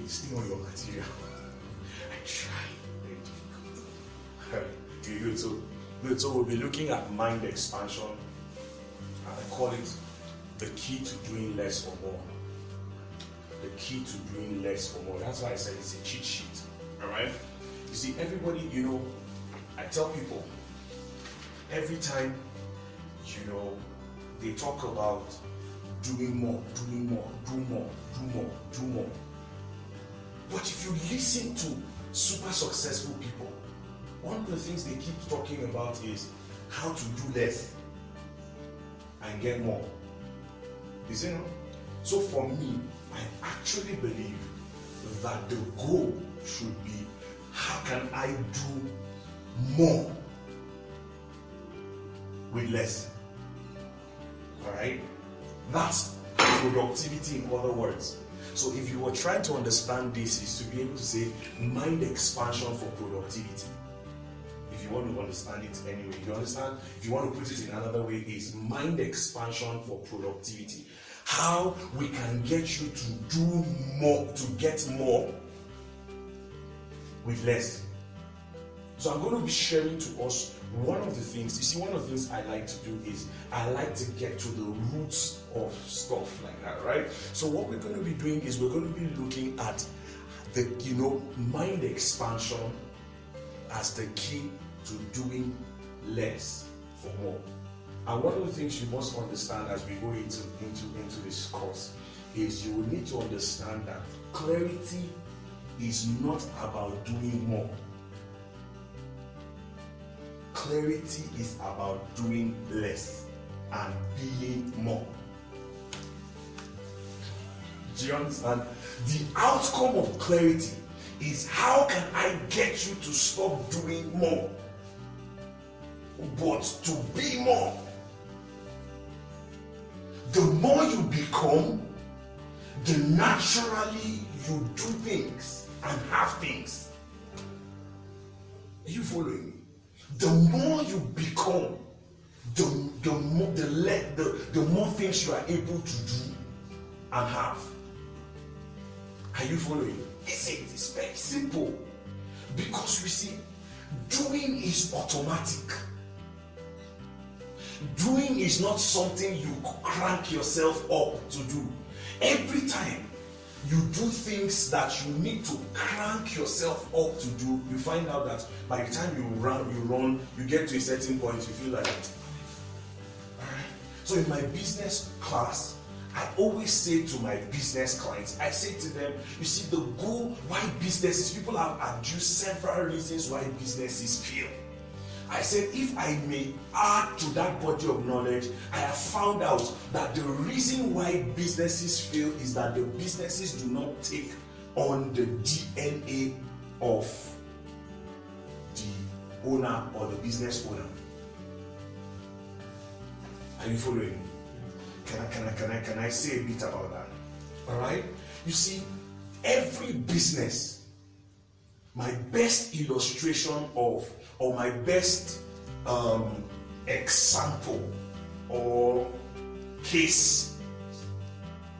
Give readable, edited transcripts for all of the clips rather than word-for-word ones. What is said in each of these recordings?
stay on your material. I try. Very difficult. Good. So we'll be looking at mind expansion. I call it the key to doing less for more. The key to doing less for more. That's why I said it's a cheat sheet. Alright? You see, everybody, I tell people, every time, they talk about doing more, do more. But if you listen to super successful people, one of the things they keep talking about is how to do less and get more. You see, no? So for me, I actually believe that the goal should be, how can I do more with less? Alright? That's productivity in other words. So if you were trying to understand this, is to be able to say mind expansion for productivity. If you want to understand it anyway, you understand? If you want to put it in another way, is mind expansion for productivity. How we can get you to do more, to get more with less. So I'm going to be sharing to us one of the things. You see, one of the things I like to do is I like to get to the roots of stuff like that, right? So what we're going to be doing is we're going to be looking at the, mind expansion as the key to doing less for more. And one of the things you must understand as we go into this course is you will need to understand that clarity is not about doing more. Clarity is about doing less and being more. Do you understand? The outcome of clarity is, how can I get you to stop doing more, but to be more? The more you become, the naturally you do things and have things. Are you following me? The more you become, the more things you are able to do and have. Are you following? It's very simple. Because we see, doing is automatic. Doing is not something you crank yourself up to do. Every time you do things that you need to crank yourself up to do, you find out that by the time you run, you get to a certain point, you feel like it. Alright? So in my business class, I always say to my business clients, I say to them, you see, the goal why businesses, people have adduced several reasons why businesses fail. I said, if I may add to that body of knowledge, I have found out that the reason why businesses fail is that the businesses do not take on the DNA of the owner or the business owner. Are you following me? Can I say a bit about that? All right? You see, every business, my best illustration of, or my best example or case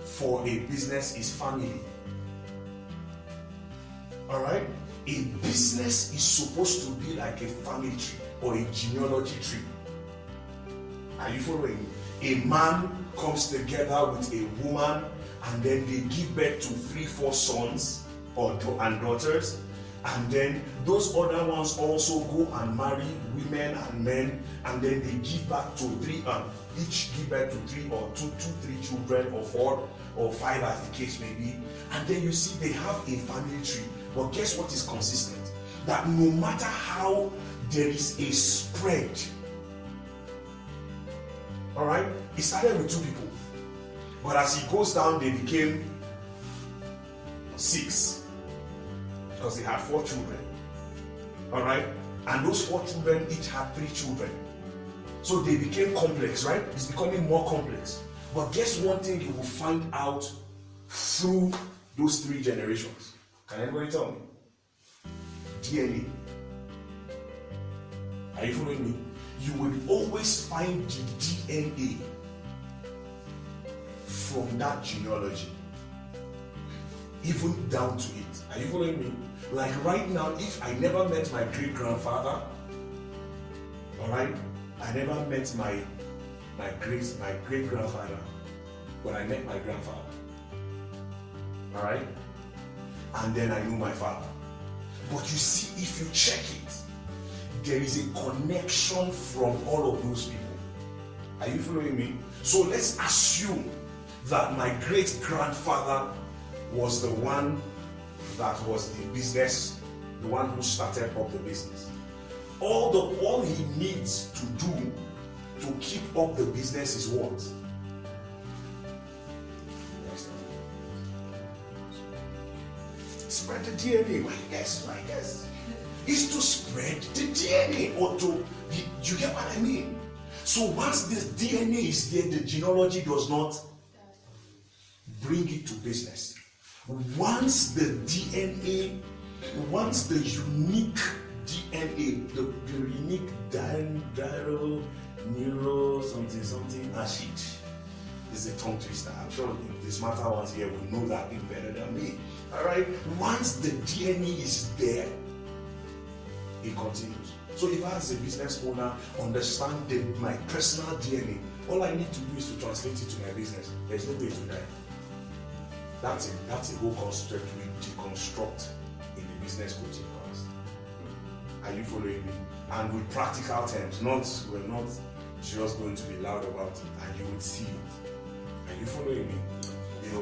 for a business is family. All right? A business is supposed to be like a family tree or a genealogy tree. Are you following me? A man comes together with a woman, and then they give birth to 3-4 sons and daughters, and then those other ones also go and marry women and men, and then they give back to each give birth to 3 or 3 children, or 4 or 5 as the case may be. And then you see they have a family tree. But guess what is consistent? That no matter how there is a spread, all right, it started with 2 people, but as it goes down, they became 6 because they had 4 children. All right, and those 4 children each had 3 children, so they became complex. Right, it's becoming more complex. But guess one thing you will find out through those 3 generations? Can anybody tell me? DNA. Are you following me? You will always find the DNA from that genealogy. even down to it. Are you following me? Like right now, if I never met my great-grandfather, all right, I never met my great-grandfather when I met my grandfather, all right, and then I knew my father. But you see, if you check it, there is a connection from all of those people. Are you following me? So let's assume that my great-grandfather was the one that was the business, the one who started up the business. All he needs to do to keep up the business is what? Spread the DNA. My guess is to spread the DNA, or to, you get what I mean? So once this DNA is there, the genealogy does not bring it to business. Once the DNA, once the unique DNA, the unique neuro something acid is a tongue twister. I'm sure the smarter ones here will know that thing better than me. Alright? Once the DNA is there, it continues. So if I as a business owner understand my personal DNA, all I need to do is to translate it to my business. There's no way to die. That's a whole concept we deconstruct in the business coaching class. Are you following me? And with practical terms, we're not just going to be loud about it, and you would see it. Are you following me?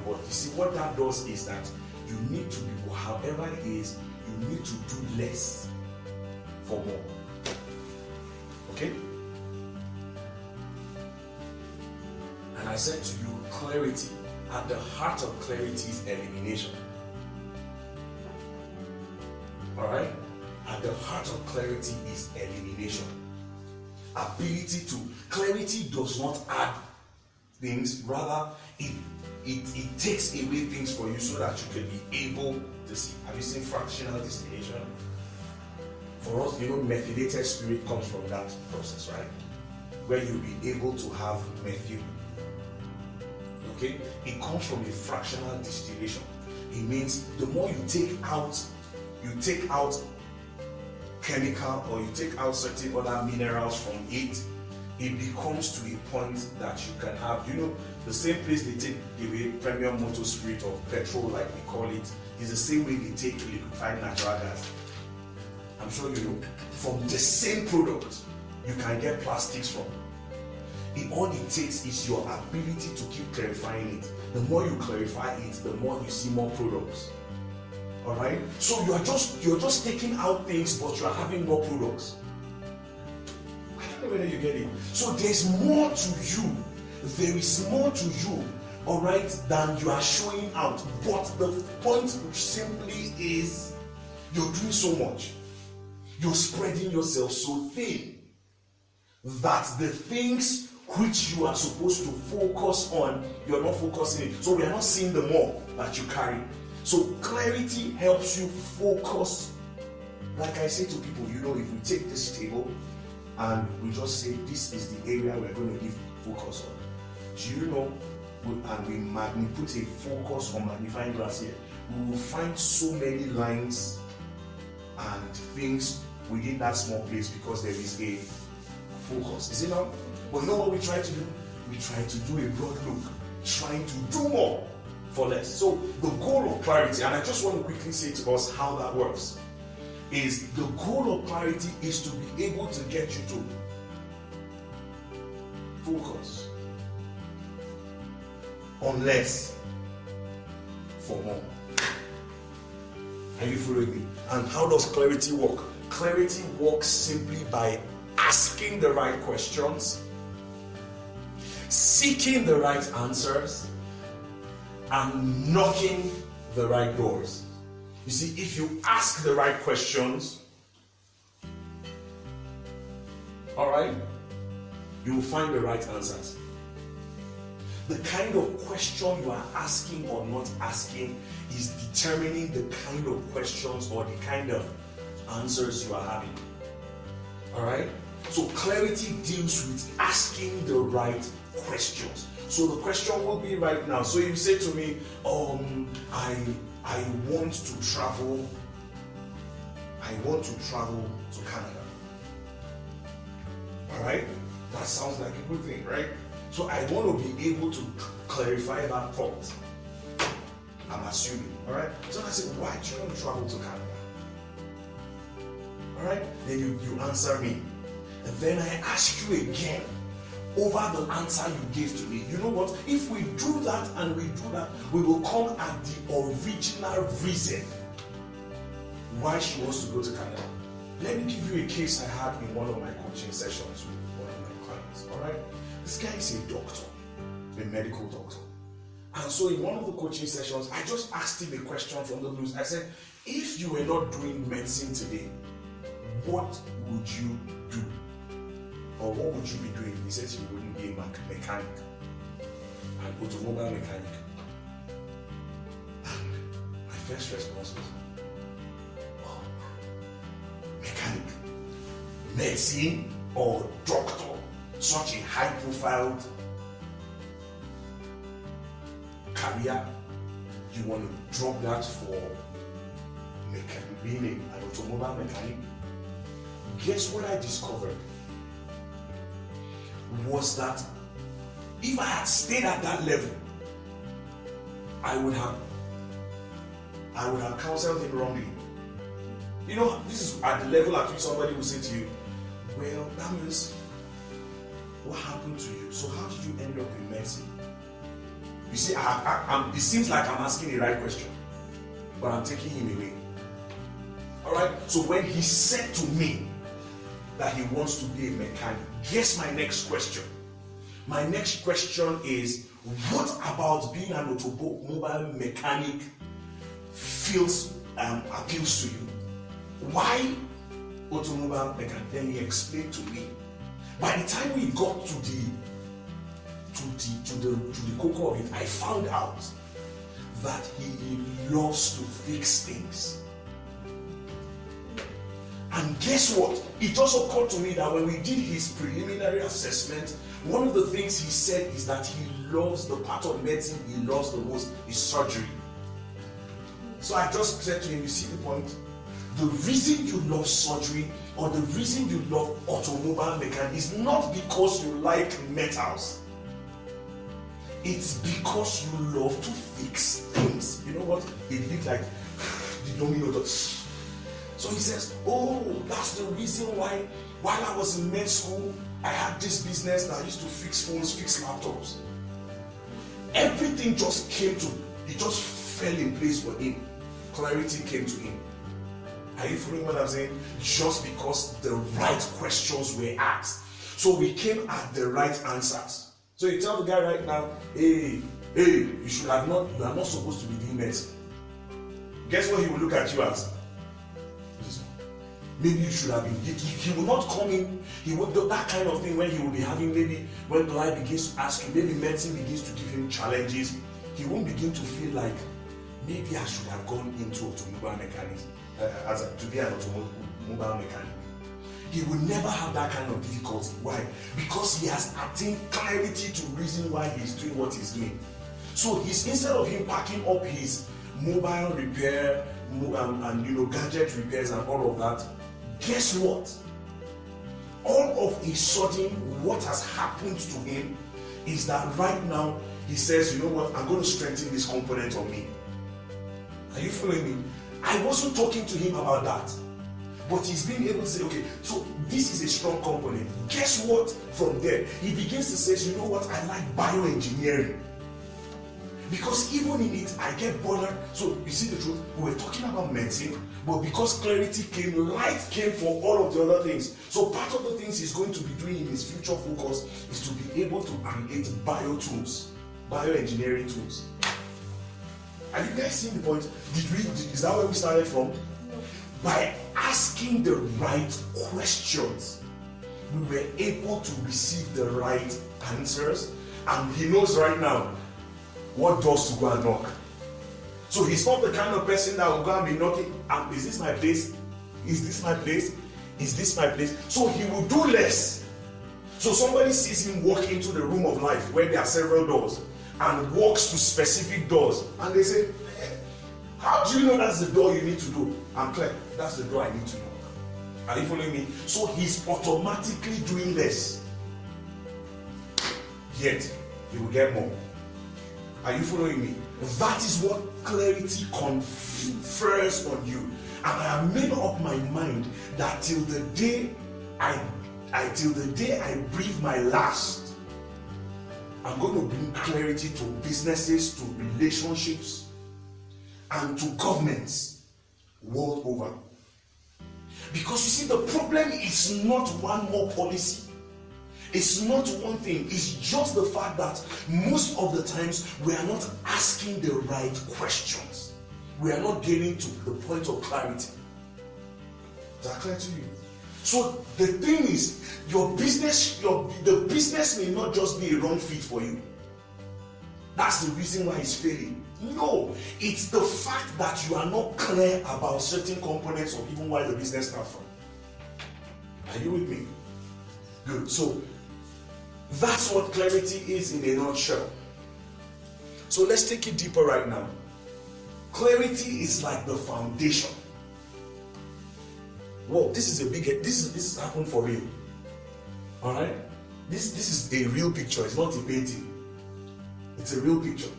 But you see what that does is that you need to be, however it is, you need to do less for more. Okay? And I said to you, clarity. At the heart of clarity is elimination. Alright? At the heart of clarity is elimination. Clarity does not add things, rather it takes away things for you so that you can be able to see. Have you seen fractional distillation? For us, methylated spirit comes from that process, right? Where you'll be able to have methyl. Okay? It comes from a fractional distillation. It means the more you take out chemical, or you take out certain other minerals from it, it becomes to a point that you can have, the same place they take away premium motor spirit or petrol, like we call it, is the same way they take liquefied natural gas. I'm sure you know. From the same product, you can get plastics from. All it takes is your ability to keep clarifying it. The more you clarify it, the more you see more products. All right. So you're just taking out things, but you are having more products. I don't know whether you get it. So there's more to you. There is more to you, all right, than you are showing out. But the point simply is, you're doing so much. You're spreading yourself so thin that the things which you are supposed to focus on, you're not focusing it. So we are not seeing the more that you carry. So clarity helps you focus. Like I say to people, if we take this table and we just say this is the area we're going to give focus on. Do you know, and we put a focus on magnifying glass here, we will find so many lines and things within that small place because there is a focus. Is it not? But you know what we try to do? We try to do a broad look, trying to do more for less. So the goal of clarity, and I just want to quickly say to us how that works, is the goal of clarity is to be able to get you to focus on less for more. Are you following me? And how does clarity work? Clarity works simply by asking the right questions, seeking the right answers, and knocking the right doors. You see, if you ask the right questions, all right, you will find the right answers. The kind of question you are asking or not asking is determining the kind of questions or the kind of answers you are having. All right? So clarity deals with asking the right questions. So the question will be right now. So you say to me, I want to travel to Canada. Alright? That sounds like a good thing, right? So I want to be able to clarify that thought. I'm assuming. Alright? So I said, why do you want to travel to Canada? Alright? Then you answer me. And then I ask you again over the answer you gave to me. You know what? If we do that and we do that, we will come at the original reason why she wants to go to Canada. Let me give you a case I had in one of my coaching sessions with one of my clients. Alright? This guy is a doctor, a medical doctor. And so in one of the coaching sessions, I just asked him a question from the blues. I said, if you were not doing medicine today, what would you do? Or what would you be doing? He says you wouldn't be a mechanic, an automobile mechanic. And my first response was, oh, mechanic, medicine or doctor, such a high-profile career, you want to drop that for being an automobile mechanic? Guess what I discovered? Was that if I had stayed at that level, I would have counseled him wrongly. You know, this is at the level at which somebody will say to you, well, that means what happened to you? So how did you end up in medicine? You see, it seems like I'm asking the right question, but I'm taking him away. Alright, so when he said to me that he wants to be a mechanic, guess my next question. My next question is, what about being an automobile mechanic appeals to you? Why automobile mechanic? Then he explained to me. By the time we got to the core of it, I found out that he loves to fix things. And guess what? It just occurred to me that when we did his preliminary assessment, one of the things he said is that he loves the part of medicine he loves the most is surgery. So I just said to him, you see the point? The reason you love surgery or the reason you love automobile mechanic is not because you like metals. It's because you love to fix things. You know what? It looked like the domino dots. So he says, oh, that's the reason why while I was in med school, I had this business that I used to fix phones, fix laptops. Everything just it just fell in place for him. Clarity came to him. Are you following what I'm saying? Just because the right questions were asked. So we came at the right answers. So you tell the guy right now, hey, you are not supposed to be doing medicine. Guess what he will look at you as? Maybe you should have been. He will not come in. He will do that kind of thing when he will be having, maybe when life begins to ask him, maybe medicine begins to give him challenges. He won't begin to feel like maybe I should have gone into automobile mechanics to be an automobile mechanic. He will never have that kind of difficulty. Why? Because he has attained clarity to reason why he's doing what he's doing. So instead of him packing up his mobile repair and gadget repairs and all of that, guess what? All of a sudden, what has happened to him is that right now he says, you know what, I'm going to strengthen this component on me. Are you following me? I wasn't talking to him about that. But he's being able to say, okay, so this is a strong component. Guess what? From there, he begins to say, you know what, I like bioengineering. Because even in it, I get bothered. So you see the truth, we were talking about medicine, but because clarity came, light came for all of the other things. So part of the things he's going to be doing in his future focus is to be able to create bioengineering tools. Are you guys seeing the point? Is that where we started from? By asking the right questions, we were able to receive the right answers, and he knows right now what doors to go and knock. So he's not the kind of person that will go and be knocking, is this my place? Is this my place? Is this my place? So he will do less. So somebody sees him walk into the room of life where there are several doors and walks to specific doors, and they say, How do you know that's the door you need to do? I'm clear. That's the door I need to knock. Are you following me? So he's automatically doing this. Yet, he will get more. Are you following me? That is what clarity confers on you. And I have made up my mind that till the day I breathe my last, I'm going to bring clarity to businesses, to relationships, and to governments world over. Because you see, the problem is not one more policy. It's not one thing. It's just the fact that most of the times we are not asking the right questions. We are not getting to the point of clarity. Is that clear to you? So the thing is, your business, the business may not just be a wrong fit for you. That's the reason why it's failing. No, it's the fact that you are not clear about certain components of even why the business starts from. Are you with me? Good. So that's what clarity is in a nutshell. So let's take it deeper right now. Clarity is like the foundation. Whoa, this is happened for real. All right, this is a real picture. It's not a painting. It's a real picture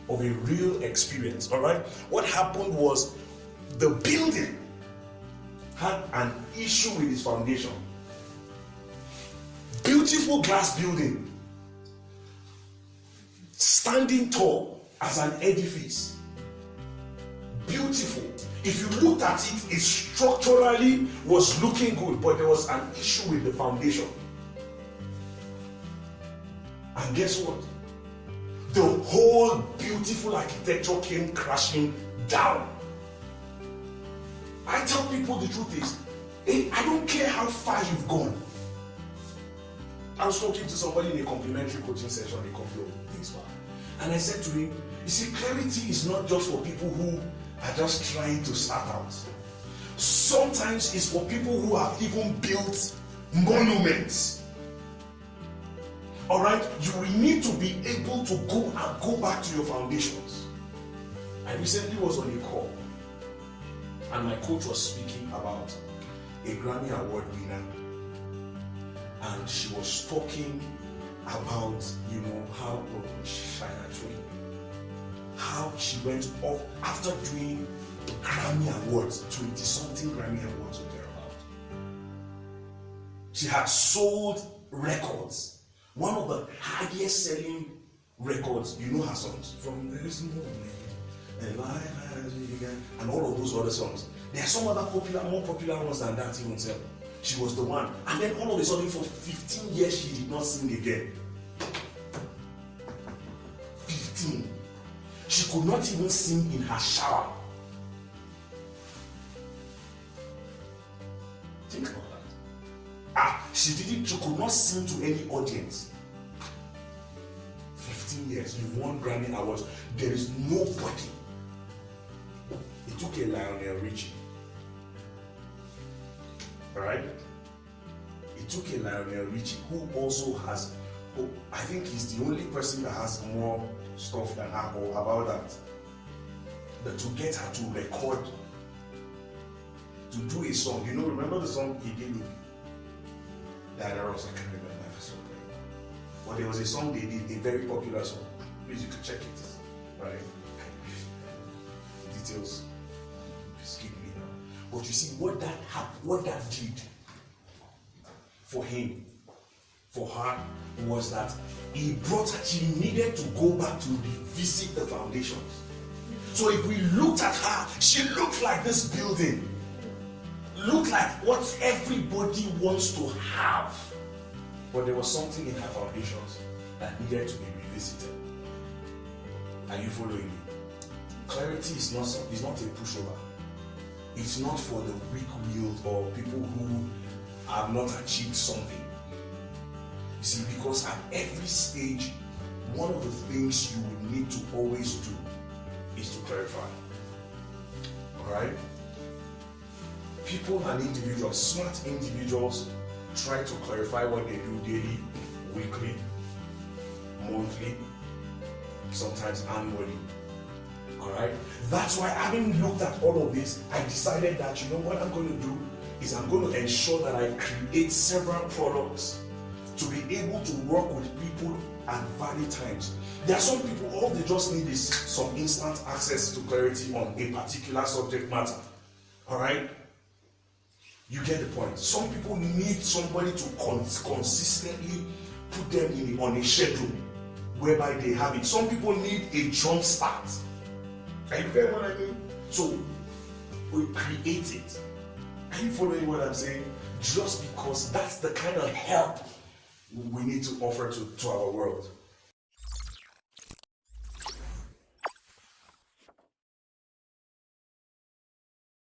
of a real experience. All right, what happened was the building had an issue with its foundation. Beautiful glass building, standing tall as an edifice. Beautiful. If you looked at it, it structurally was looking good, but there was an issue with the foundation. And guess what? The whole beautiful architecture came crashing down. I tell people the truth is, I don't care how far you've gone. I was talking to somebody in a complimentary coaching session, a couple of things back, and I said to him, you see, clarity is not just for people who are just trying to start out. Sometimes it's for people who have even built monuments. All right, you will need to be able to go back to your foundations. I recently was on a call, and my coach was speaking about a Grammy Award winner, and she was talking about, how Shania Twain, how she went off after doing Grammy Awards, 20-something Grammy Awards or thereabout. She had sold records. One of the highest selling records, her songs, from There's No Man, and Life Has Begun, and all of those other songs. There are some other more popular ones than that even sell. She was the one. And then all of a sudden, for 15 years, she did not sing again. 15. She could not even sing in her shower. Think about that. She could not sing to any audience. 15 years, you've won Grammy Awards. There is nobody. It took a Lionel Richie. Right? It took a Lionel Richie who also has, I think he's the only person that has more stuff than her or about that. But to get her to record, to do a song, remember the song he did with Diana Ross? I can't remember the song. But there was a song they did, a very popular song. Please, you can check it. Right? Details. Skip me now. But you see what that did for him, for her, was that he brought her, she needed to go back to revisit the foundations. So if we looked at her, she looked like this building, looked like what everybody wants to have. But there was something in her foundations that needed to be revisited. Are you following me? Clarity is not a pushover. It's not for the weak-willed or people who have not achieved something. You see, because at every stage, one of the things you will need to always do is to clarify. Alright? People and individuals, smart individuals, try to clarify what they do daily, weekly, monthly, sometimes annually. Alright? That's why, having looked at all of this, I decided that, you know what I'm going to do is I'm going to ensure that I create several products to be able to work with people at valid times. There are some people, all they just need is some instant access to clarity on a particular subject matter. Alright? You get the point. Some people need somebody to consistently put them on a schedule whereby they have it. Some people need a jump start. Are you getting what I mean? So we create it. Are you following what I'm saying? Just because that's the kind of help we need to offer to our world.